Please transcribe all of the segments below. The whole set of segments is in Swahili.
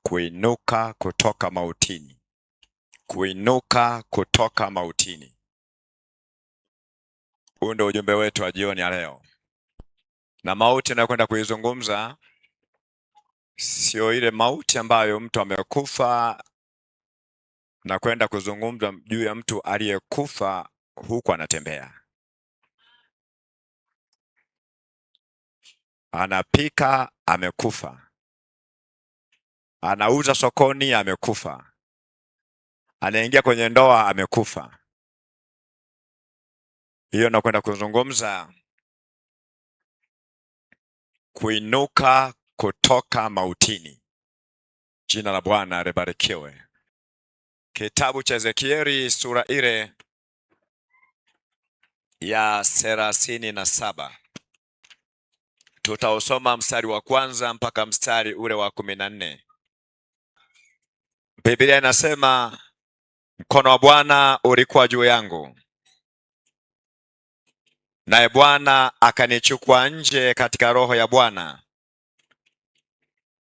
kuinuka kutoka mautini. Kuinuka kutoka mautini. Huu ndio ujumbe wetu wa jioni ya leo. Na mauti tunayokwenda kuizungumza sio ile mauti ambayo mtu amekufa na kwenda kuzungumza juu ya mtu aliyekufa huku anatembea. Anapika amekufa. Anauza sokoni amekufa. Anaingia kwenye ndoa amekufa. Hiyo nakwenda kuzungumza kuinuka kutoka mautini. Jina la Bwana libarikiwe. Kitabu cha Ezekieli sura ile ya 37. Tutausoma mstari wa kwanza mpaka mstari ule wa 14. Biblia inasema, mkono wa Bwana ulikuwa juu yangu, naye Bwana akanichukua nje katika roho ya Bwana,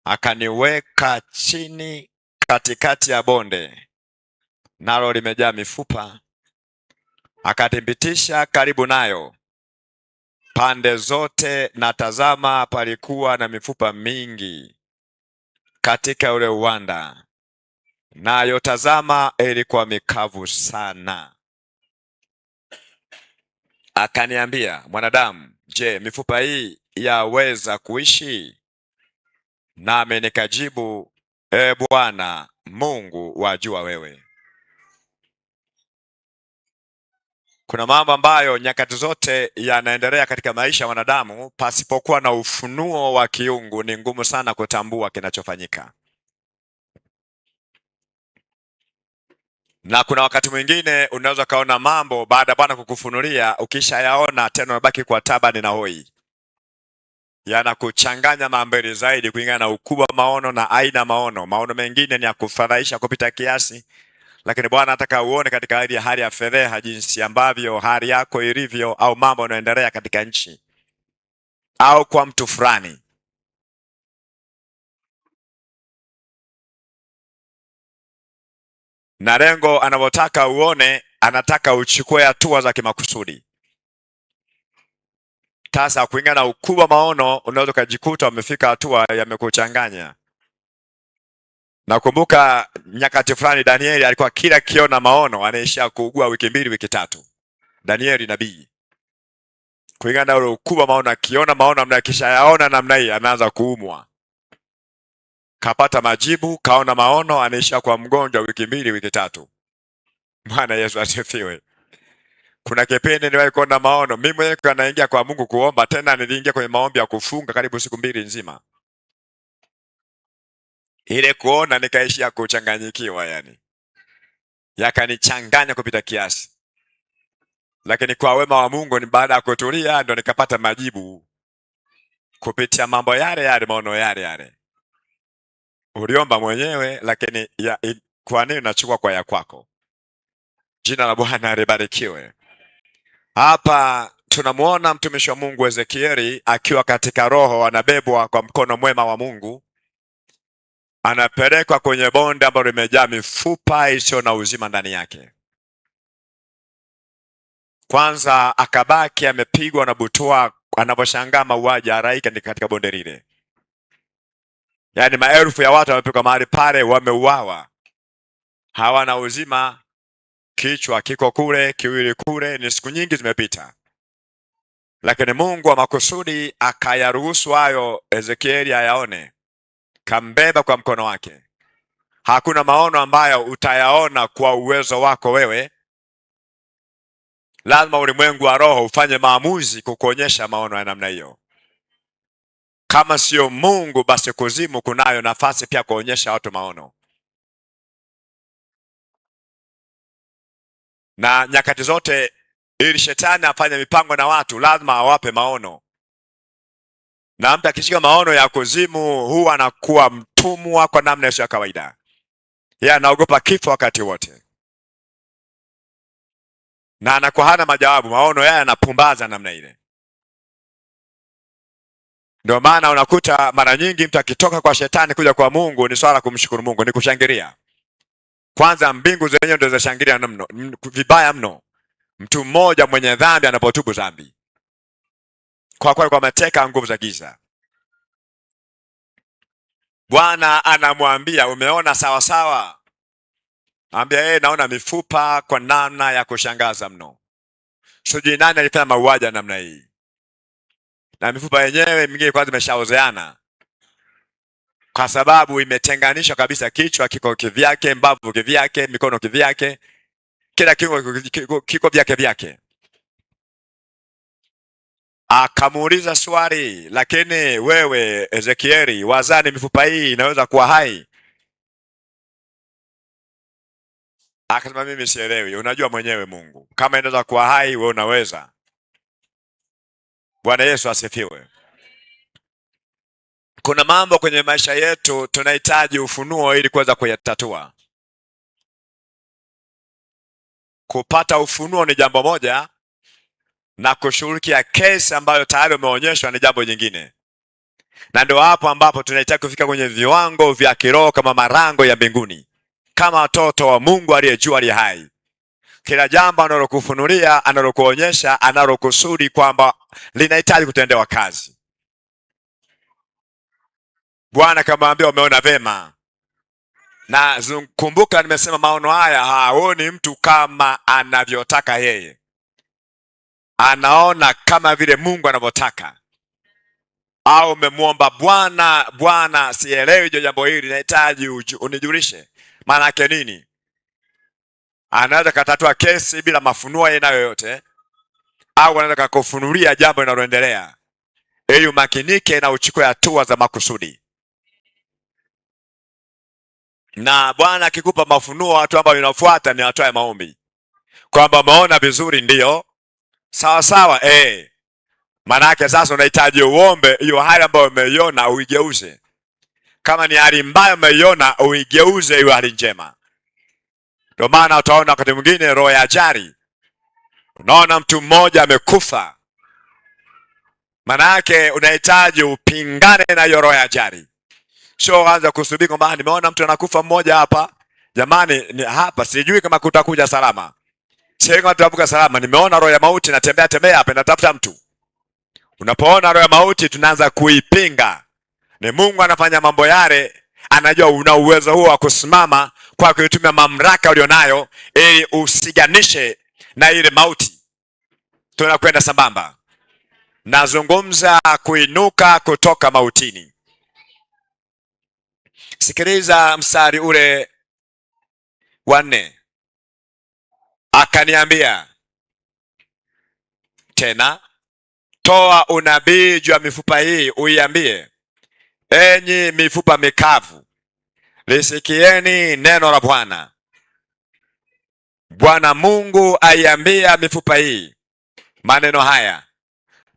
akaniweka chini katikati ya bonde, nalo limejaa mifupa. Akathibitisha karibu nayo pande zote, na tazama, palikuwa na mifupa mingi katika ule uwanda, nayo tazama, ilikuwa mikavu sana. Akaniambia, mwanadamu, je, mifupa hii yaweza kuishi? Nami nikajibu, Bwana Mungu, wajua wewe. Kuna mambo ambayo nyakati zote yanaendelea katika maisha ya wanadamu, pasipokuwa na ufunuo wa kiungu ni ngumu sana kutambua kinachofanyika. Na kuna wakati mwingine unaweza kaona mambo baada ya Bwana kukufunulia, ukishayaona tena unabaki kwa tabani na hoi. Yanakuchanganya mambele zaidi kulingana na ukubwa maono na aina maono. Maono mengine ni ya kufadhaisha kupita kiasi, lakini Bwana anataka uone katika hali ya fedheha jinsi ambavyo hali yako ilivyo, au mambo yanaendelea katika nchi au kwa mtu fulani. Na lengo anavyotaka uone, anataka uchukue hatua za kimakusudi. Sasa kulingana na ukubwa maono, unaweza kujikuta umefika hatua yamekuchanganya. Nakumbuka nyakati fulani Danieli alikuwa kila kiona maono anaishia kuugua wiki 2 wiki 3. Danieli nabii. Kulingana na ukubwa maono, akiona maono namna kisha yaona namna hii anaanza kuumwa. Kapata majibu, kaona maono, anaishia kwa mgonjwa wiki 2 wiki 3. Bwana Yesu asifiwe. Kuna kipindi niliwahi kuona maono, mimi mwenyewe naingia kwa Mungu kuomba, tena niliingia kwenye maombi ya kufunga karibu siku 2 nzima. Ile kuona nikaishia kuchanganyikiwa yani. Yakanichanganya kupita kiasi. Lakini kwa wema wa Mungu ni baada ya kutulia ndo nikapata majibu kupitia mambo yale maono yale. Uliomba mwenyewe, lakini kwa nini unachukua kwa ya kwako? Jina la Bwana libarikiwe. Hapa tunamuona mtumishi wa Mungu Ezekieli akiwa katika roho, anabebwa kwa mkono mwema wa Mungu, anapelekwa kwenye bonde ambalo limejaa mifupa isiyo na uzima ndani yake. Kwanza akabaki amepigwa na butwaa anaposhangaa mauaji halaiki katika bonde lile. Yaani maelfu ya watu wamepigwa mahali pale, wameuawa, hawana uzima, kichwa kiko kule, kiwili kule, ni siku nyingi zimepita. Lakini Mungu wa makusudi akayaruhusu hayo Ezekieli ayaone, kambeba kwa mkono wake. Hakuna maono ambayo utayaona kwa uwezo wako wewe. Lazima ulimwengu wa roho ufanye maamuzi kukuonyesha maono ya namna hiyo. Kama sio Mungu, basi kuzimu kunayo nafasi pia kuonyesha watu maono. Na nyakati zote ili shetani afanye mipango na watu, lazima awape maono. Na mtu akishika maono ya kuzimu huwa anakuwa mtumwa kwa namna isiyo ya kawaida. Yeye anaogopa kifo wakati wote. Na anakuwa hana majawabu, maono yake yanapumbaza namna ile. Ndio maana unakuta mara nyingi mtu akitoka kwa shetani kuja kwa Mungu ni swala kumshukuru Mungu, ni kushangilia. Kwanza mbingu zenyewe ndio zinashangilia mno, vibaya mno mtu mmoja mwenye dhambi anapotubu dhambi, kwa kweli kwa mateka nguvu za giza. Bwana anamwambia umeona sawa sawa? Ambia naona mifupa kwa namna ya kushangaza mno. Sijui nani alifanya mauaji ya namna hii. Na mifupa yenyewe mingine kwanza imeshaozeana, kwa sababu imetenganishwa kabisa. Kichwa kiko kivyake, mbavu kivyake, mikono kivyake, kila kiko vyake vyake. Akamuuliza swali, lakini wewe Ezekieli, wazani mifupa hii inaweza kuwa hai? Akasema mimi sielewi, unajua mwenyewe Mungu. Kama inaweza kuwa hai, wewe unaweza. Bwana Yesu asifiwe. Kuna mambo kwenye maisha yetu tunahitaji ufunuo ili kuweza kuyatatua. Kupata ufunuo ni jambo moja, na kushughulikia kesi ambayo tayari umeonyeshwa ni jambo jingine. Na ndio hapo ambapo tunahitaji kufika kwenye viwango vya kiroho kama marango ya mbinguni, kama watoto wa Mungu aliye juu, aliye hai. Kila jambo analokufunulia, analokuonyesha, analokusudi kwamba linahitaji kutendewa kazi. Bwana akamwambia umeona vema. Na kumbuka nimesema maono haya haoni mtu kama anavyotaka yeye, anaona kama vile Mungu anavyotaka. Au umemwomba Bwana, Bwana sielewi jambo hili, nahitaji unijulishe maana yake nini. Anaweza katatua kesi bila mafunuo aina yoyote, au anaweza kukufunulia jambo linaloendelea ili umakinike na uchukue hatua za makusudi. Na Bwana akikupa mafunuo, watu ambao inafuata ni hatua ya maombi, kwamba umeona vizuri, ndio sawa sawa. Maana yake sasa unahitaji uombe hiyo hali ambayo umeiona uigeuze. Kama ni hali mbaya umeiona, uigeuze iwe hali njema. Ndio maana utaona wakati mwingine roho ya ajali, unaona mtu mmoja amekufa, maana yake unahitaji upingane na hiyo roho ya ajali. Sio anza kusubiri kwamba nimeona mtu anakufa mmoja hapa, jamani ni hapa sijui kama kutakuja salama. Sio kama tutavuka salama, nimeona roho ya mauti natembea hapa natafuta mtu. Unapoona roho ya mauti tunaanza kuipinga. Ni Mungu anafanya mambo yale, anajua una uwezo huo wa kusimama kwa kutumia mamlaka ulionayo ili usiganishe na ile mauti. Tunakwenda sambamba. Nazungumza kuinuka kutoka mautini. Sikiliza mstari ule wa 4. Akaniambia tena, toa unabii juu ya mifupa hii, uiambie, enyi mifupa mikavu, lisikieni neno la Bwana. Bwana Mungu aiambia mifupa hii maneno haya,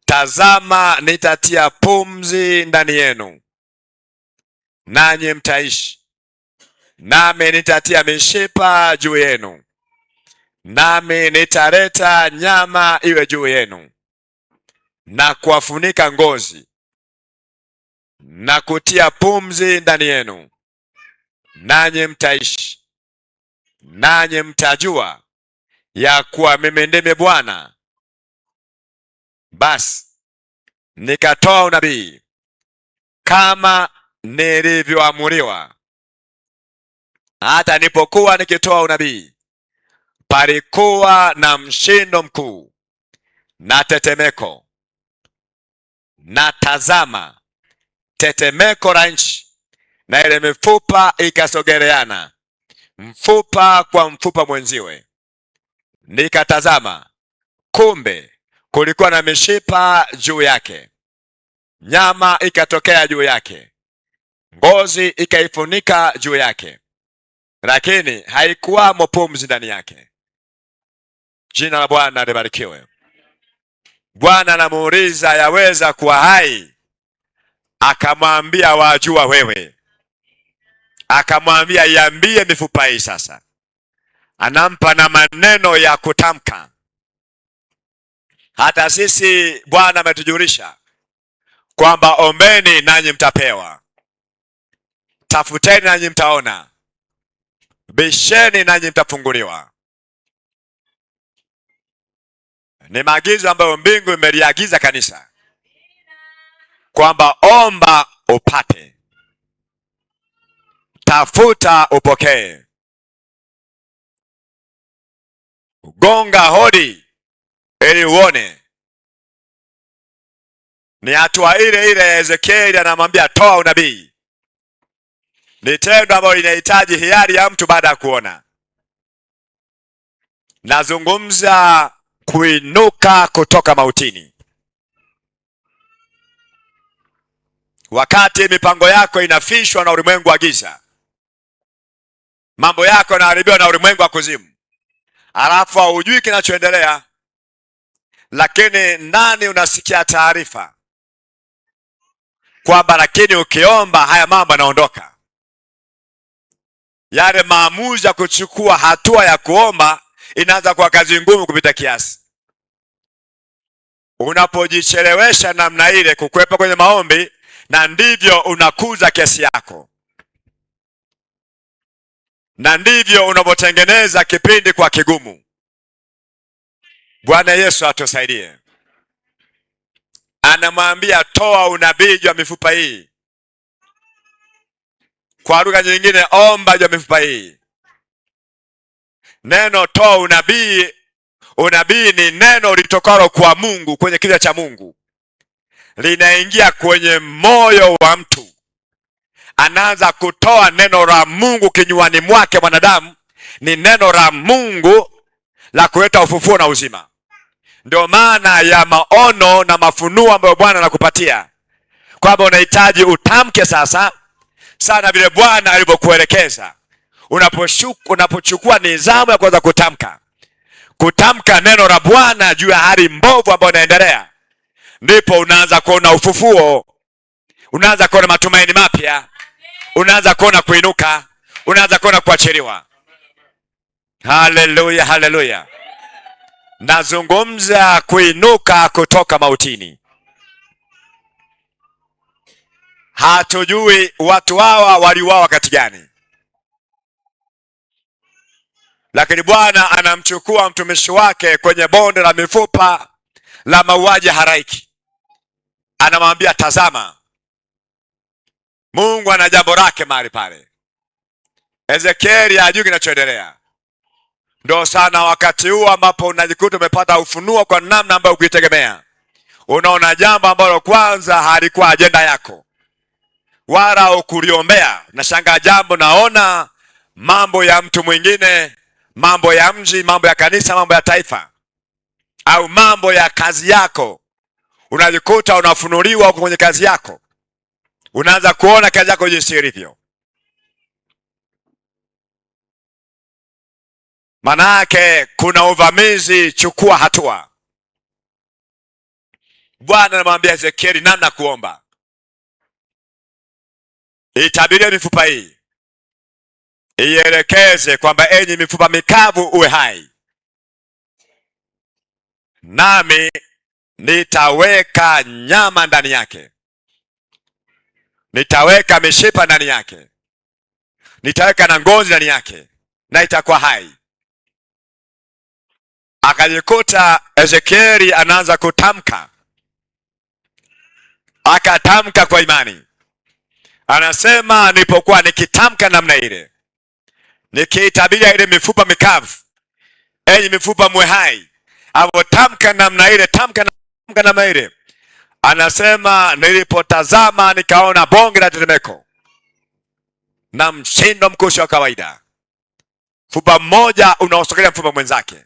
tazama nitatia pumzi ndani yenu, nanyi mtaishi, nami nitatia mishipa juu yenu, nami nitaleta nyama iwe juu yenu, na kuwafunika ngozi, na kutia pumzi ndani yenu, nanyi mtaishi, nanyi mtajua ya kuwa mimi ndimi Bwana. Basi nikatoa unabii kama nilivyoamuriwa. Hata nilipokuwa nikitoa unabii, palikuwa na mshindo mkuu na tetemeko, na tazama, tetemeko la nchi, na ile mifupa ikasogeleana, mfupa kwa mfupa mwenziwe. Nikatazama, kumbe kulikuwa na mishipa juu yake, nyama ikatokea juu yake, ngozi ikaifunika juu yake, lakini haikuwamo pumzi ndani yake. Jina la Bwana libarikiwe. Bwana anamuuliza yaweza kuwa hai? Akamwambia wajua wewe. Akamwambia iambie mifupa hii sasa. Anampa na maneno ya kutamka. Hata sisi Bwana ametujulisha kwamba ombeni nanyi mtapewa, tafuteni nanyi mtaona, bisheni nanyi mtafunguliwa. Ni maagizo ambayo mbingu imeliagiza kanisa kwamba omba upate, tafuta upokee, gonga hodi ili uone. Ni hatua ile ile Ezekieli anamwambia toa unabii. Ni tendo ambalo linahitaji hiari ya mtu baada ya kuona. Nazungumza kuinuka kutoka mautini. Wakati mipango yako inafishwa na ulimwengu wa giza, mambo yako yanaharibiwa na ulimwengu wa kuzimu, alafu haujui kinachoendelea, lakini ndani unasikia taarifa kwamba lakini ukiomba haya mambo yanaondoka. Yale maamuzi ya kuchukua hatua ya kuomba inaanza kuwa kazi ngumu kupita kiasi. Unapojichelewesha namna ile kukwepa kwenye maombi, na ndivyo unakuza kesi yako, na ndivyo unapotengeneza kipindi kwa kigumu. Bwana Yesu atusaidie. Anamwambia toa unabii juu ya mifupa hii. Kwa lugha nyingine, omba juu ya mifupa hii. Neno toa unabii, unabii ni neno litokalo kwa Mungu, kwenye kinywa cha Mungu, linaingia kwenye moyo wa mtu. Anaanza kutoa neno la Mungu kinywani mwake mwanadamu. Ni neno la Mungu la kuleta ufufuo na uzima. Ndio maana ya maono na mafunuo ambayo Bwana anakupatia, kwamba unahitaji utamke sasa sana vile Bwana alivyokuelekeza. Unapochukua nizamu ya kuanza kutamka neno la Bwana juu ya hali mbovu ambayo inaendelea, ndipo unaanza kuona ufufuo, unaanza kuona matumaini mapya, unaanza kuona kuinuka, unaanza kuona kuachiliwa. Haleluya, haleluya. Nazungumza kuinuka kutoka mautini. Hatujui watu hawa waliuawa wakati gani, lakini Bwana anamchukua mtumishi wake kwenye bonde la mifupa la mauaji haraiki. Anamwambia tazama, Mungu ana jambo lake mahali pale. Ezekieli hajui kinachoendelea. Ndio sana wakati huu ambapo unajikuta umepata ufunuo kwa namna ambayo ukuitegemea. Unaona jambo ambalo kwanza halikuwa ajenda yako, wala ukuliombea. Nashangaa jambo, naona mambo ya mtu mwingine, mambo ya mji, mambo ya kanisa, mambo ya taifa, au mambo ya kazi yako. Unajikuta unafunuliwa huko kwenye kazi yako. Unaanza kuona kazi yako jinsi ilivyo. Manake kuna uvamizi, chukua hatua. Bwana anamwambia Ezekieli namna kuomba. Itabirie mifupa hii, ielekeze kwamba enyi mifupa mikavu uwe hai, nami nitaweka nyama ndani yake, nitaweka mishipa ndani yake, nitaweka na ngozi ndani yake, na itakuwa hai. Akajikuta Ezekieli anaanza kutamka, akatamka kwa imani. Anasema nilipokuwa nikitamka namna ile, nikiitabiria ile mifupa mikavu, enyi mifupa mwe hai, avotamka namna ile, tamka namna ile. Anasema nilipotazama nikaona bonge la tetemeko na mshindo mkuu wa kawaida. Mfupa mmoja unaosogelea mfupa mwenzake,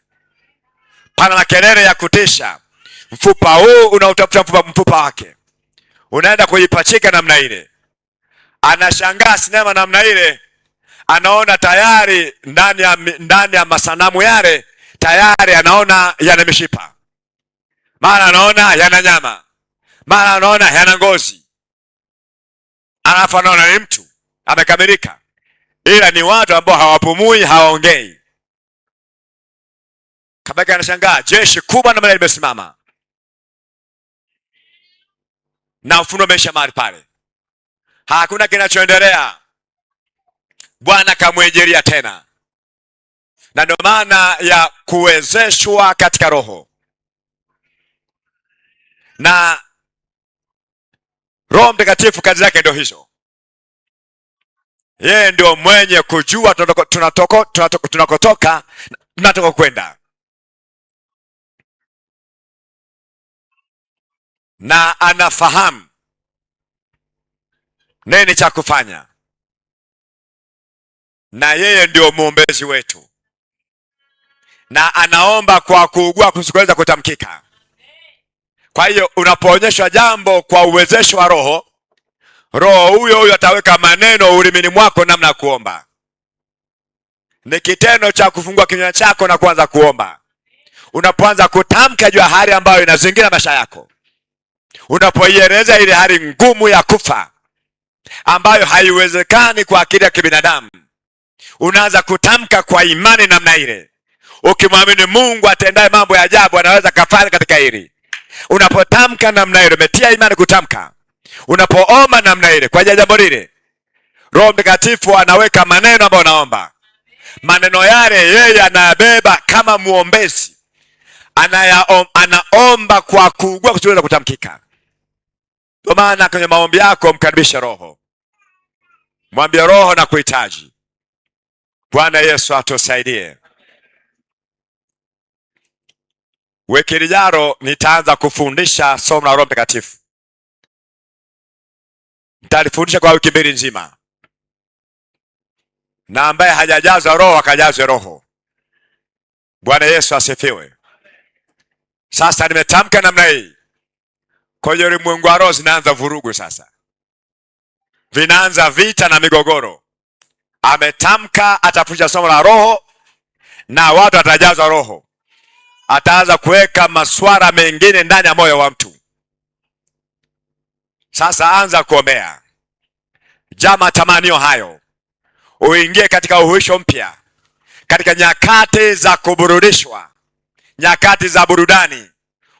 pana makelele ya kutisha. Mfupa huu unautafuta mfupa wake, unaenda kujipachika namna ile. Anashangaa sinema namna ile, anaona tayari ndani ya masanamu yale tayari anaona yana mishipa, mara anaona yana nyama, mara anaona yana ngozi, alafu anaona ni mtu amekamilika, ila ni watu ambao hawapumui, hawaongei. Kabaki anashangaa jeshi kubwa namna limesimama, na ufunuo umeisha mahali pale, hakuna kinachoendelea. Bwana kamwejeria tena, na ndio maana ya kuwezeshwa katika roho. Na Roho Mtakatifu kazi yake ndio hizo. Yeye ndio mwenye kujua tunakotoka, tunatoka kwenda, na anafahamu nini cha kufanya, na yeye ndio mwombezi wetu, na anaomba kwa kuugua kusikoweza kutamkika. Kwa hiyo unapoonyeshwa jambo kwa uwezesho wa Roho, Roho huyo ataweka maneno ulimini mwako namna ya kuomba. Ni kitendo cha kufungua kinywa chako na kuanza kuomba. Unapoanza kutamka juu ya hali ambayo inazingira maisha yako, unapoieleza ile hali ngumu ya kufa ambayo haiwezekani kwa akili ya kibinadamu, unaanza kutamka kwa imani namna ile, ukimwamini Mungu atendaye mambo ya ajabu anaweza kafanya katika hili. Unapotamka namna ile, umetia imani kutamka. Unapoomba namna ile kwa jambo lile, Roho Mtakatifu anaweka maneno ambayo unaomba. Maneno yale yeye anayabeba kama muombezi, anaomba kwa kuugua kusiweza kutamkika. Kwa maana kwenye maombi yako mkaribishe Roho, mwambie Roho na kuhitaji. Bwana Yesu atusaidie. Wiki lijalo nitaanza kufundisha somo la Roho Mtakatifu. Nitalifundisha kwa wiki 2 nzima, na ambaye hajajazwa Roho akajazwe Roho. Bwana Yesu asifiwe. Sasa nimetamka namna hii, kwa hiyo ulimwengu wa roho zinaanza vurugu sasa, vinaanza vita na migogoro. Ametamka atafundisha somo la Roho na watu watajazwa Roho, ataanza kuweka maswara mengine ndani ya moyo wa mtu. Sasa anza kuombea, jama tamanio hayo, uingie katika uhuisho mpya, katika nyakati za kuburudishwa, nyakati za burudani,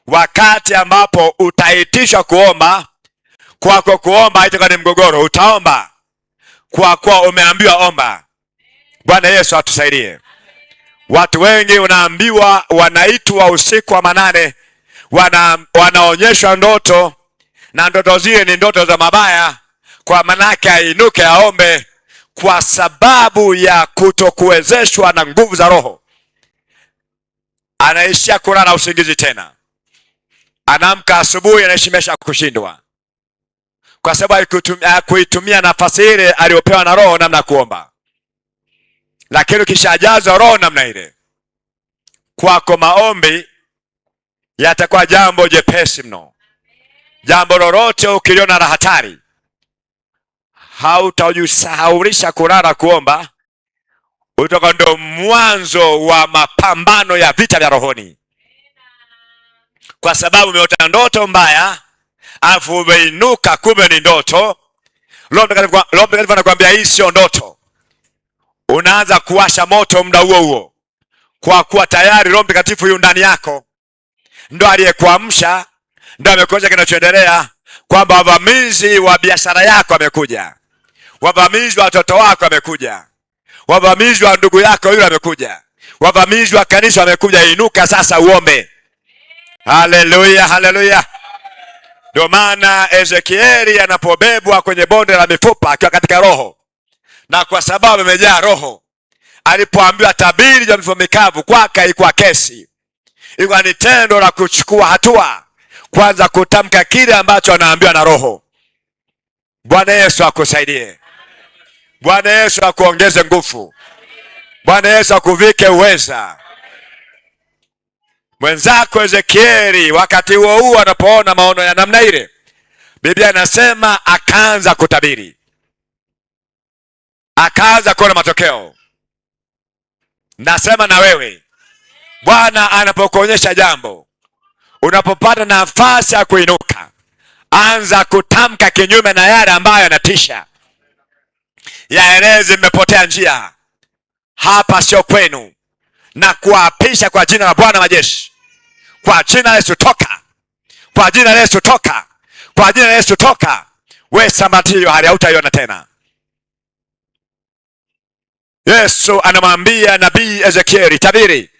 wakati ambapo utaitishwa kuomba. Kwako kuomba haitakuwa ni mgogoro, utaomba kwa kuwa umeambiwa omba. Bwana Yesu atusaidie. Watu wengi unaambiwa, wanaitwa usiku wa manane, wanaonyeshwa ndoto, na ndoto zile ni ndoto za mabaya, kwa manake ainuke aombe. Kwa sababu ya kutokuwezeshwa na nguvu za Roho, anaishia kulala usingizi tena, anaamka asubuhi anaishimesha kushindwa, kwa sababu kuitumia nafasi ile aliyopewa na Roho namna kuomba. Lakini ukishajazwa Roho namna ile, kwako maombi yatakuwa jambo jepesi mno. Jambo lolote ukiliona la hatari, hautajisahaulisha kulala kuomba. Utakuwa ndio mwanzo wa mapambano ya vita vya rohoni, kwa sababu umeota ndoto mbaya afu umeinuka kumbe ni ndoto. Roho Mtakatifu anakuambia hii sio ndoto. Unaanza kuwasha moto muda huo huo, kwa kuwa tayari Roho Mtakatifu yu ndani yako, ndo aliyekuamsha, ndo amekuonyesha kinachoendelea, kwamba wavamizi wa biashara yako wamekuja, wavamizi wa watoto wako wamekuja, wavamizi wa ndugu yako yule wamekuja, wavamizi wa kanisa wamekuja. Inuka sasa uombe. Haleluya, haleluya. Ndio maana Ezekieli anapobebwa kwenye bonde la mifupa akiwa katika Roho, na kwa sababu amejaa Roho, alipoambiwa tabiri juu ya mifupa mikavu, kwake ilikuwa kesi, ilikuwa ni tendo la kuchukua hatua, kwanza kutamka kile ambacho anaambiwa na Roho. Bwana Yesu akusaidie. Bwana Yesu akuongeze nguvu. Bwana Yesu akuvike uweza. Mwenzako Ezekieli wakati huo huo anapoona maono ya namna ile, Biblia inasema akaanza kutabiri, akaanza kuona matokeo. Nasema na wewe, Bwana anapokuonyesha jambo, unapopata nafasi ya kuinuka, anza kutamka kinyume na yale ambayo yanatisha. Yaeleze mmepotea njia, hapa sio kwenu, na kuapisha kwa jina la Bwana majeshi, kwa jina la Yesu toka, kwa jina la Yesu toka, kwa jina la Yesu, toka we Sambaratika hiyo hali, hautaiona tena. Yesu anamwambia nabii Ezekieli, tabiri.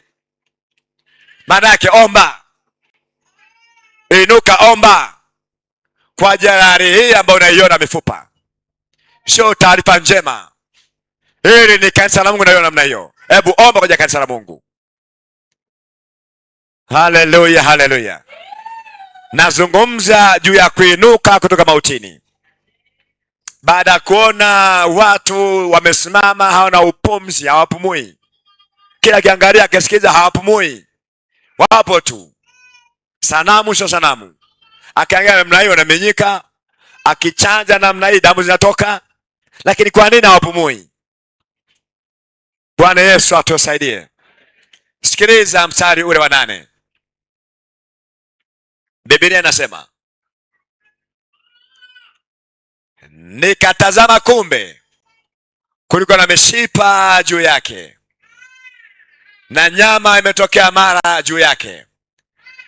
Maana yake omba, inuka, omba kwa ajili hii ambayo unaiona mifupa. Sio taarifa njema. Hili ni kanisa la Mungu na namna hiyo. Hebu omba kwa kanisa la Mungu. Haleluya, haleluya. Nazungumza juu ya kuinuka kutoka mautini. Baada ya kuona watu wamesimama hawana upumzi, hawapumui. Kila kiangalia akisikiza hawapumui. Wapo tu. Sanamu sio sanamu. Akiangalia namna hiyo anamenyika, akichanja namna hii damu zinatoka. Lakini kwa nini hawapumui? Bwana Yesu atusaidie. Sikiliza mstari ule wa 8. Biblia inasema, nikatazama kumbe kulikuwa na mishipa juu yake, na nyama imetokea mara juu yake,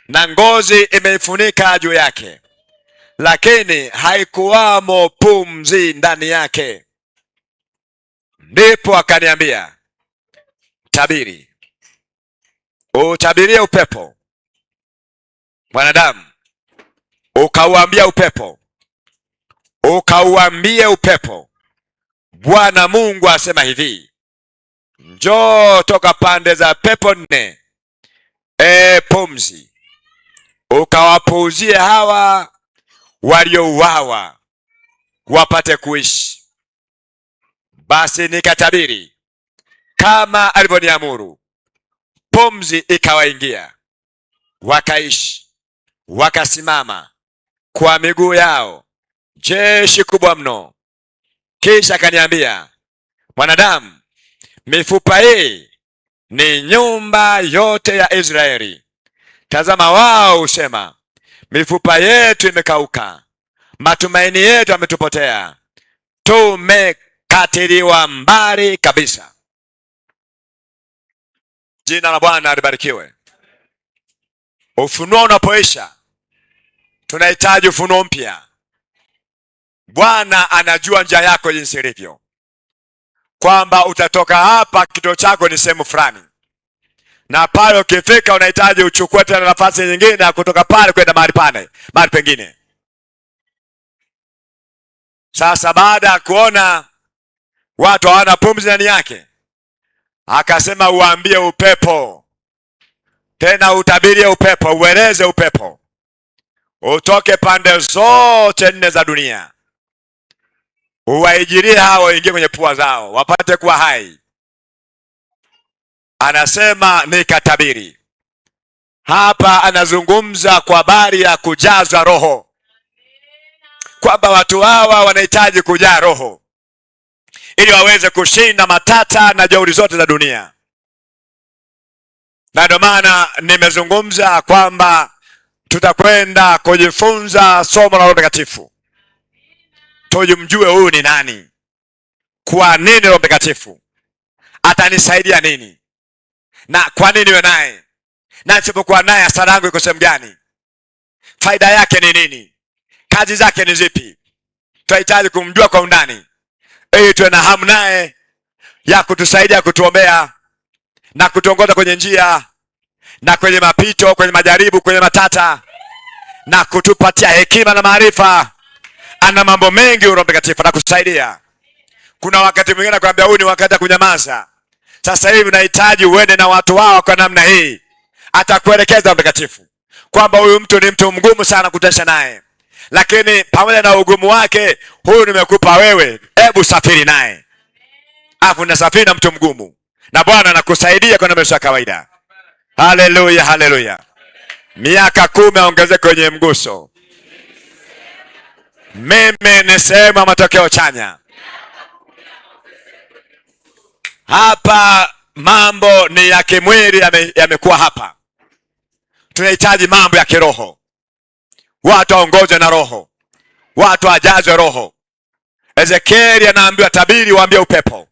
na ngozi imeifunika juu yake, lakini haikuwamo pumzi ndani yake. Ndipo akaniambia, tabiri, utabirie upepo, mwanadamu, ukauambia upepo, ukauambie upepo, Bwana Mungu asema hivi, njoo toka pande za pepo 4, pumzi, ukawapuuzie hawa waliouawa wapate kuishi. Basi nikatabiri kama alivyoniamuru, pumzi ikawaingia, wakaishi, wakasimama kwa miguu yao, jeshi kubwa mno. Kisha akaniambia, mwanadamu, mifupa hii ni nyumba yote ya Israeli. Tazama, wao husema, mifupa yetu imekauka, matumaini yetu yametupotea, tumekatiliwa mbali kabisa. Jina la Bwana libarikiwe. Ufunuo unapoisha, tunahitaji ufunuo mpya. Bwana anajua njia yako jinsi ilivyo, kwamba utatoka hapa, kituo chako ni sehemu fulani, na pale ukifika unahitaji uchukue tena nafasi nyingine ya kutoka pale kwenda mahali pengine. Sasa baada ya kuona watu hawana pumzi ndani yake, akasema uambie upepo, tena utabirie upepo, ueleze upepo, utoke pande zote 4 za dunia, uwaijirie hao waingie kwenye pua zao, wapate kuwa hai. Anasema nikatabiri. Hapa anazungumza kwa habari ya kujazwa Roho, kwamba watu hawa wanahitaji kujaa Roho ili waweze kushinda matata na jeuri zote za dunia. Na ndio maana nimezungumza kwamba tutakwenda kujifunza somo la Roho Mtakatifu, tujumjue huyu ni nani, kwa nini Roho Mtakatifu, atanisaidia nini, na kwa nini niwe naye, na nisipokuwa naye hasara yangu iko sehemu gani, faida yake ni nini, kazi zake ni zipi. Tunahitaji kumjua kwa undani ili tuwe na hamu naye ya kutusaidia, kutuombea na kutuongoza kwenye njia na kwenye mapito, kwenye majaribu, kwenye matata, na kutupatia hekima na maarifa. Ana mambo mengi Roho Mtakatifu na kusaidia. Kuna wakati mwingine nakwambia huu ni wakati wa kunyamaza. Sasa hivi unahitaji uende na watu wao kwa namna hii. Atakuelekeza Roho Mtakatifu kwamba huyu mtu ni mtu mgumu sana kutesha naye, lakini pamoja na ugumu wake, huyu nimekupa wewe, hebu safiri naye. Afu nasafiri na mtu mgumu, na Bwana anakusaidia kwa namna ya kawaida. Haleluya, haleluya. Miaka 10 ongezeka kwenye mguso. Mimi ni sehemu ya matokeo chanya. Hapa mambo ni ya kimwili yamekuwa hapa. Tunahitaji mambo ya kiroho. Watu waongozwe na Roho, watu wajazwe Roho. Ezekieli anaambiwa tabiri, waambie upepo.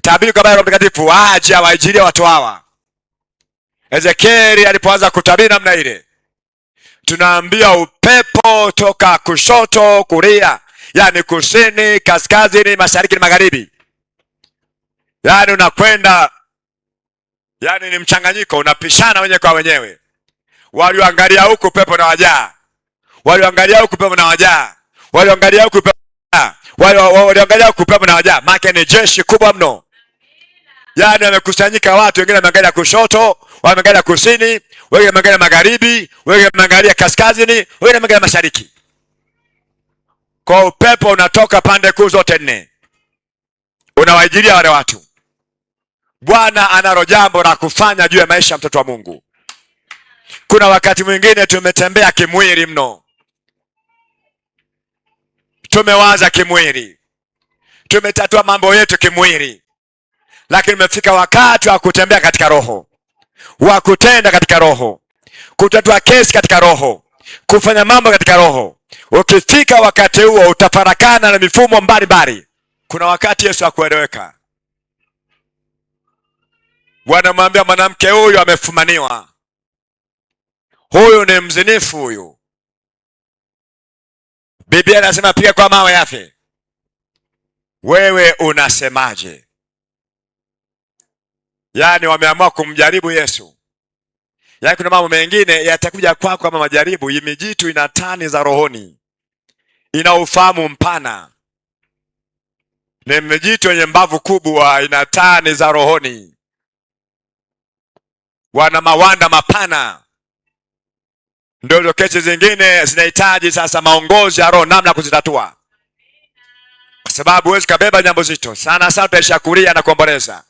Tabiri kwa Roho Mtakatifu aje awaijirie watu hawa. Ezekieli alipoanza kutabiri namna ile, tunaambia upepo toka kushoto, kulia, yani kusini, kaskazini, mashariki na magharibi. Yani unakwenda, yani ni mchanganyiko, unapishana wenyewe kwa wenyewe. Walioangalia huku pepo na wajaa, walioangalia huku pepo na wajaa, walioangalia huku pepo na wajaa, walioangalia huku pepo na wajaa. Maana ni jeshi kubwa mno. Yani wamekusanyika watu, wengine wameangalia kushoto, wameangalia kusini, wengine wameangalia magharibi, wengine wameangalia kaskazini, wengine wameangalia mashariki. Kwa upepo unatoka pande kuu zote nne, unawaijilia wale watu. Bwana analo jambo la kufanya juu ya maisha ya mtoto wa Mungu. Kuna wakati mwingine tumetembea kimwili mno, tumewaza kimwili, tumetatua mambo yetu kimwili, lakini umefika wakati wa kutembea katika roho, wa kutenda katika roho, kutatua kesi katika roho, kufanya mambo katika roho. Ukifika wakati huo utafarakana na mifumo mbalimbali. Kuna wakati Yesu hakueleweka. Bwana mwambia mwanamke huyu amefumaniwa, huyu ni mzinifu huyu. Biblia inasema piga kwa mawe yafe. Wewe unasemaje? Yani wameamua kumjaribu Yesu. Yani kuna mambo mengine yatakuja kwako kama majaribu. Imijitu ina tani za rohoni, ina ufahamu mpana. Ni mijitu yenye mbavu kubwa, ina tani za rohoni, wana mawanda mapana. Ndio kesi zingine zinahitaji sasa maongozi ya roho, namna kuzitatua, kwa sababu huwezi kabeba jambo zito sana sana. Utaishakulia na kuomboleza.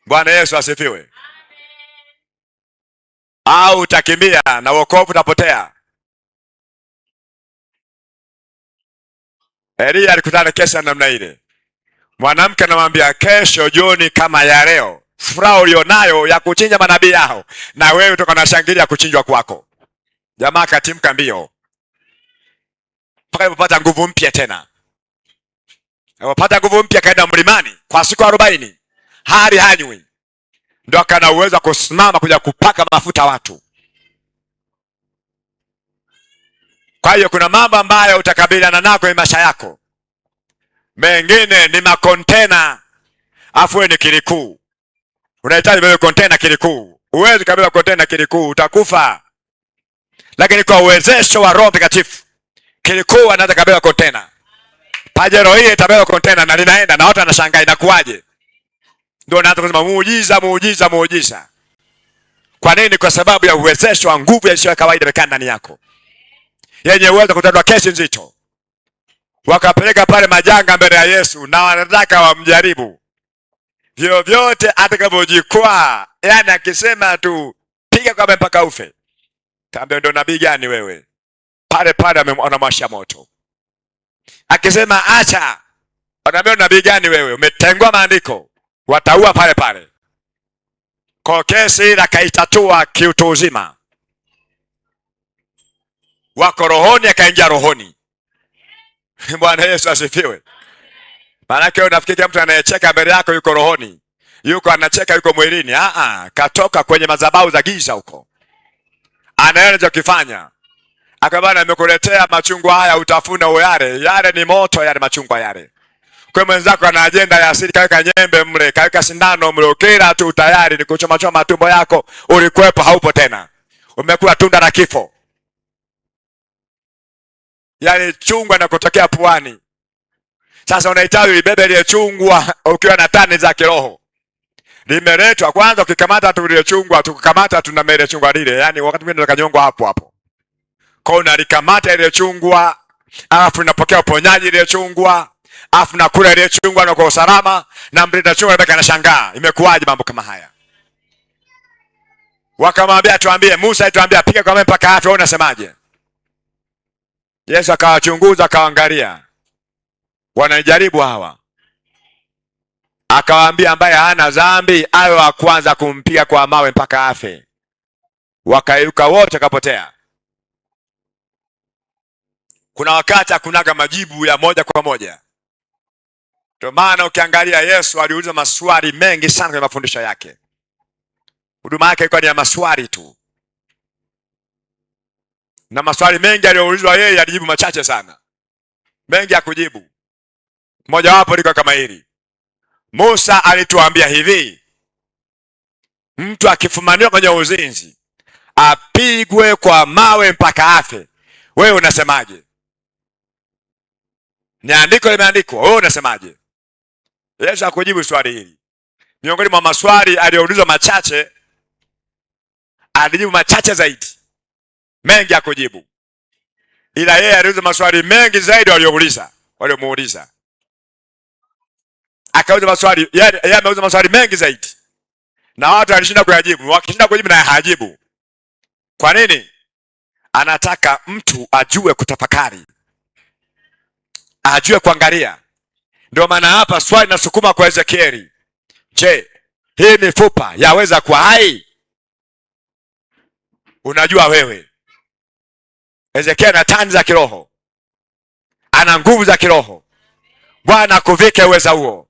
Bwana Yesu asifiwe. Au utakimbia na wokovu utapotea. Elia alikutana kesa namna ile. Mwanamke anamwambia kesho jioni kama ya leo, furaha ulionayo ya kuchinja manabii yao, na wewe utoka na shangilia kuchinjwa kwako. Jamaa katimka mbio mpaka alipopata nguvu mpya tena. Alipopata nguvu mpya kaenda mlimani kwa siku 40, hali hanywi. Ndio akana uwezo kusimama kuja kupaka mafuta watu. Kwa hiyo kuna mambo ambayo utakabiliana nako kwenye maisha yako. Mengine ni makontena, afu ni kilikuu. Unahitaji bebe kontena kilikuu. Uwezi kabeba kontena kilikuu, utakufa. Lakini kwa uwezesho wa Roho Mtakatifu, kilikuu anaweza kabeba kontena. Pajero hii itabeba kontena na linaenda na watu wanashangaa inakuaje. Ndio naanza kusema muujiza, muujiza, muujiza. Kwa nini? Kwa sababu ya uwezesho wa nguvu isiyo ya kawaida imekaa ndani yako, yenye uwezo kutatua kesi nzito. Wakapeleka pale majanga mbele ya Yesu na wanataka wamjaribu. Vyovyote atakavyojikwaa, yani akisema tu piga kwa mpaka ufe. Tambia ndo nabii gani wewe? Pale pale anamwasha moto. Akisema acha, anaambia nabii gani wewe? Umetengwa maandiko. Wataua pale pale. Kwa kesi ila kaitatua kiutu uzima. Wako rohoni akaingia rohoni. Bwana Yesu asifiwe. Maanake unafikiri mtu anayecheka mbele yako yuko rohoni, yuko anacheka yuko mwilini. Katoka kwenye madhabahu za giza huko. Anaanza kufanya. Akabana nimekuletea machungwa haya utafuna uyale. Yale ni moto, yale machungwa yale. Kwa mwenzako ana ajenda ya asili, kaweka nyembe mle, kaweka sindano mle, kila tu tayari ni kuchoma choma tumbo yako, ulikuwepo haupo tena. Umekuwa tunda la kifo. Yani chungwa na kutokea puani. Sasa unahitaji libebe ile chungwa ukiwa na tani za kiroho. Limeletwa kwanza, ukikamata tu ile chungwa, tukikamata tuna mele chungwa lile. Yani wakati mwingine tunakanyongwa hapo hapo. Kwa unalikamata ile chungwa, alafu unapokea uponyaji ile chungwa, alafu nakula ile chungwa na kwa usalama, na mlinda chungwa anabaki anashangaa, imekuwaje mambo kama haya? Wakamwambia tuambie, Musa atuambia piga kwa mpaka hapo, unasemaje? Yesu akawachunguza, akaangalia. Wanajaribu hawa. Akawaambia ambaye hana dhambi awe wa kwanza kumpiga kwa mawe mpaka afe. Wakairuka wote kapotea. Kuna wakati hakunaga majibu ya moja kwa moja. Ndio maana ukiangalia Yesu aliuliza maswali mengi sana kwenye mafundisho yake. Huduma yake ilikuwa ni ya maswali tu, na maswali mengi aliyoulizwa yeye alijibu machache sana, mengi ya kujibu. Mmoja wapo liko kama hili: Musa alituambia hivi, mtu akifumaniwa kwenye uzinzi apigwe kwa mawe mpaka afe. Wewe unasemaje? Ni andiko limeandikwa, wewe unasemaje? Yesu akujibu swali hili. Miongoni mwa maswali aliyoulizwa machache, alijibu machache zaidi, mengi ya kujibu. Ila yeye aliuliza maswali mengi zaidi waliomuuliza. Akauliza maswali, yeye ameuliza maswali mengi zaidi, na watu walishinda kuyajibu. Wakishinda kujibu na hajibu. Kwa nini? Anataka mtu ajue kutafakari, ajue kuangalia. Ndio maana hapa swali nasukuma kwa Ezekieli: je, hii mifupa yaweza kuwa hai? Unajua wewe, Ezekieli ana tani za kiroho, ana nguvu za kiroho. Bwana akuvike uweza huo,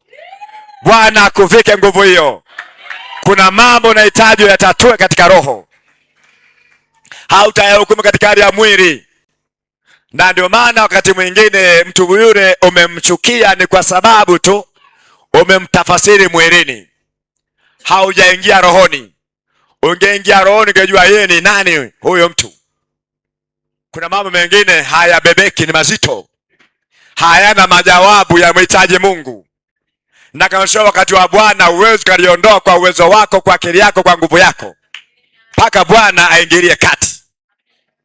Bwana akuvike nguvu hiyo. Kuna mambo unahitaji yatatue katika roho, hautayahukumu katika hali ya mwili. Na ndio maana wakati mwingine mtu yule umemchukia ni kwa sababu tu umemtafasiri mwilini, haujaingia rohoni. Ungeingia rohoni ungejua yeye ni nani huyo mtu. Kuna mambo mengine hayabebeki, ni mazito, hayana majawabu, yamhitaji Mungu. Na kama sio wakati wa Bwana, uwezo kaliondoa kwa uwezo wako, kwa akili yako, kwa nguvu yako, mpaka Bwana aingilie kati.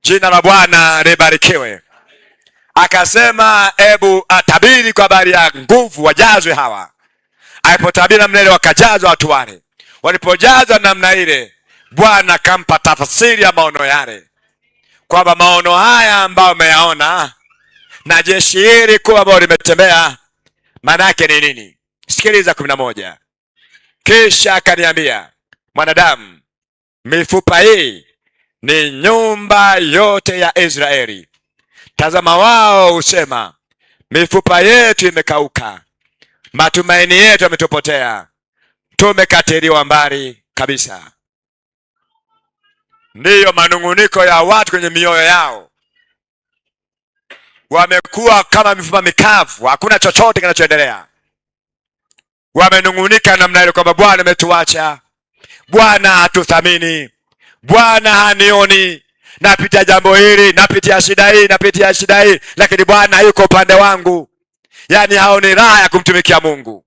Jina la Bwana libarikiwe. Akasema hebu atabiri kwa habari ya nguvu, wajazwe hawa. Alipotabiri namna ile, wakajazwa watu wale. Walipojazwa namna ile, Bwana akampa tafsiri ya maono yale, kwamba maono haya ambayo umeyaona na jeshi hili kubwa ambalo limetembea, maana yake ni nini? Sikiliza 11. Kisha akaniambia, mwanadamu, mifupa hii ni nyumba yote ya Israeli. Tazama, wao husema, mifupa yetu imekauka, matumaini yetu yametupotea, tumekatiliwa mbali kabisa. Ndiyo manunguniko ya watu kwenye mioyo yao. Wamekuwa kama mifupa mikavu, hakuna chochote kinachoendelea. Wamenungunika namna ile kwamba Bwana ametuacha, Bwana hatuthamini, Bwana hanioni, napitia jambo hili, napitia shida hii, lakini Bwana hayuko upande wangu. Yaani haoni raha ya kumtumikia Mungu.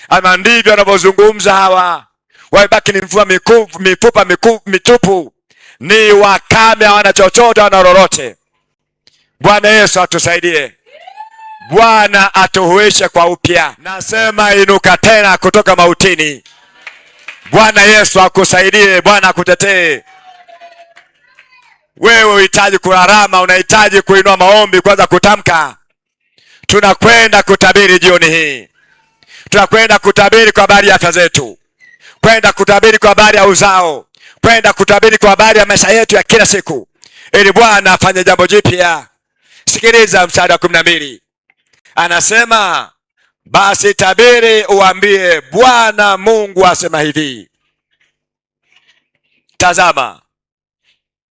Ama ndivyo wanavyozungumza hawa. Wabaki ni mifupa mitupu, ni wakame, hawana chochote, hawana lolote. Bwana Yesu atusaidie. Bwana atuhuishe kwa upya. Nasema inuka tena kutoka mautini. Bwana Yesu akusaidie, Bwana akutetee. Wewe unahitaji kularama, unahitaji kuinua maombi, kwanza kutamka. Tunakwenda kutabiri jioni hii. Tunakwenda kutabiri kwa habari ya afya zetu, kwenda kutabiri kwa habari ya uzao, kwenda kutabiri kwa habari ya maisha yetu ya kila siku, ili Bwana afanye jambo jipya. Sikiliza mstari wa 12. Anasema, basi tabiri uambie, Bwana Mungu asema hivi, tazama,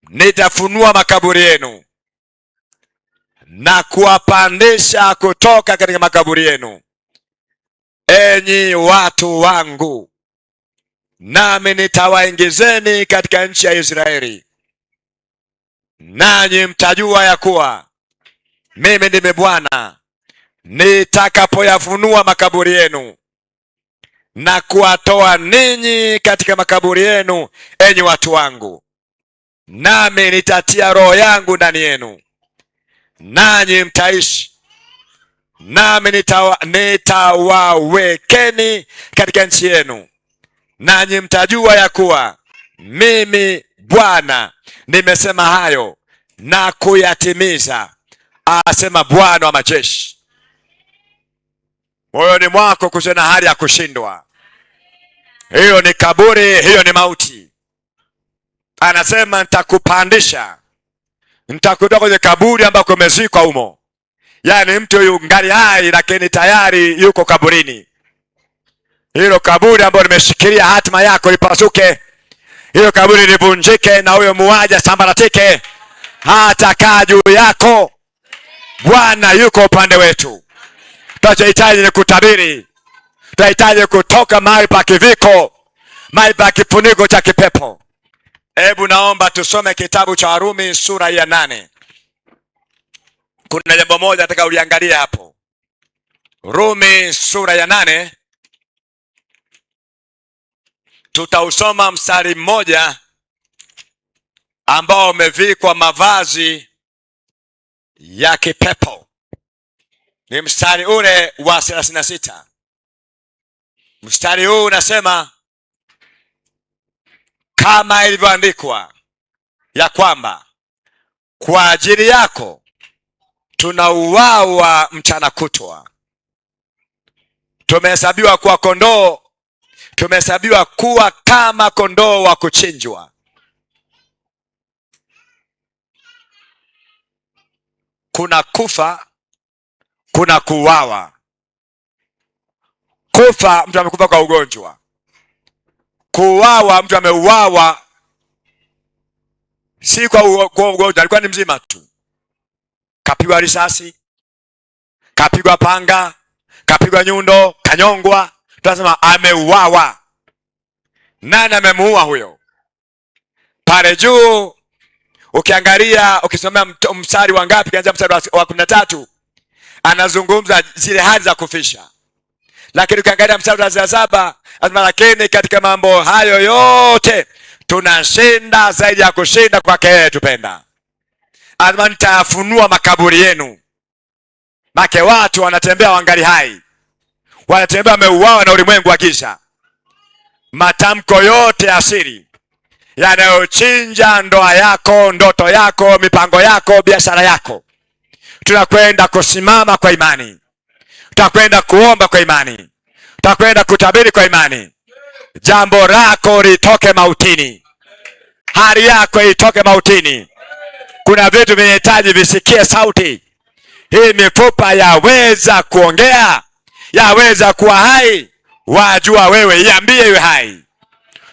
nitafunua makaburi yenu na kuwapandisha kutoka katika makaburi yenu, enyi watu wangu, nami nitawaingizeni katika nchi ya Israeli, nanyi mtajua ya kuwa mimi ndimi Bwana, nitakapoyafunua makaburi yenu na kuwatoa ninyi katika makaburi yenu, enyi watu wangu, nami nitatia roho yangu ndani yenu, nanyi mtaishi, nami nitawawekeni katika nchi yenu, nanyi mtajua ya kuwa mimi Bwana nimesema hayo na kuyatimiza, asema Bwana wa majeshi. Moyoni mwako kusena hali ya kushindwa, hiyo ni kaburi, hiyo ni mauti. Anasema nitakupandisha, nitakutoa kwenye kaburi ambako umezikwa humo. Yaani mtu yu ngali hai, lakini tayari yuko kaburini. Hilo kaburi ambalo limeshikilia hatima yako lipasuke, Hiyo kaburi livunjike na huyo muuaji asambaratike. Hatakaa juu yako. Bwana yuko upande wetu. Tunachohitaji ni kutabiri. Tunahitaji kutoka mahali pa kiviko, mahali pa kifuniko cha kipepo. Hebu naomba tusome kitabu cha Warumi sura ya 8. Kuna jambo moja nataka uliangalie hapo. Rumi sura ya 8. Tutausoma mstari mmoja ambao umevikwa mavazi ya kipepo. Ni mstari ule wa 36. Mstari huu unasema, kama ilivyoandikwa ya kwamba kwa ajili yako tunauawa mchana kutwa, tumehesabiwa kuwa kondoo, tumehesabiwa kuwa kama kondoo wa kuchinjwa. Kuna kufa, kuna kuuawa. Kufa, mtu amekufa kwa ugonjwa. Kuuawa, mtu ameuawa si kwa ugonjwa, alikuwa ni mzima tu. Kapigwa risasi, kapigwa panga, kapigwa nyundo, kanyongwa, tunasema ameuawa. Nani amemuua huyo? Pale juu ukiangalia, ukisomea mstari wa ngapi, kianzia mstari wa 13, anazungumza zile hali za kufisha. Lakini ukiangalia mstari wa 7, anasema lakini katika mambo hayo yote tunashinda zaidi ya kushinda kwake yeye tupenda. Anasema nitayafunua makaburi yenu. Make watu wanatembea wangali hai, wanatembea wameuawa na ulimwengu wa giza. Matamko yote ya siri yanayochinja ndoa yako, ndoto yako, mipango yako, biashara yako, tunakwenda kusimama kwa imani. Tutakwenda kuomba kwa imani. Tutakwenda kutabiri kwa imani. Jambo lako litoke mautini. Hali yako itoke mautini. Kuna vitu vinahitaji visikie sauti. Hii mifupa yaweza kuongea, yaweza kuwa hai. Wajua wewe, iambie iwe hai.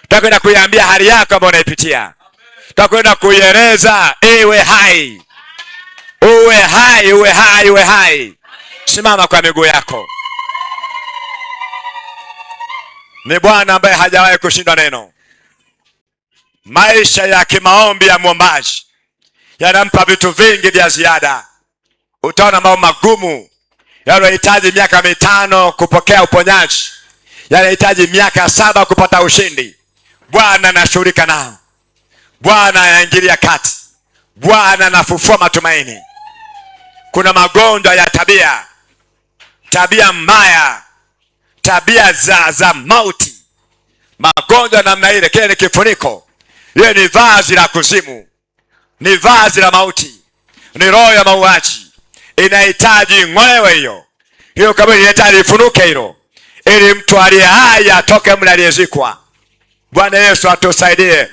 Tutakwenda kuiambia hali yako ambayo unaipitia. Tutakwenda kuieleza iwe hai. Uwe hai, uwe hai, uwe hai. Simama kwa miguu yako. Ni Bwana ambaye hajawahi kushindwa neno. Maisha ya kimaombi ya mwombaji yanampa vitu vingi vya ziada. Utaona mambo magumu yanahitaji miaka 5 kupokea uponyaji, yanahitaji miaka 7 kupata ushindi. Bwana anashughulika nao. Bwana anaingilia kati. Bwana anafufua matumaini. Kuna magonjwa ya tabia, tabia mbaya, tabia za mauti. Magonjwa namna ile, kile ni kifuniko. Ile ni vazi la kuzimu, ni vazi la mauti, ni roho ya mauaji. Inahitaji ng'olewe hiyo. Hiyo kaburi inahitaji ifunuke hilo, ili mtu aliye hai atoke mle aliyezikwa. Bwana Yesu atusaidie.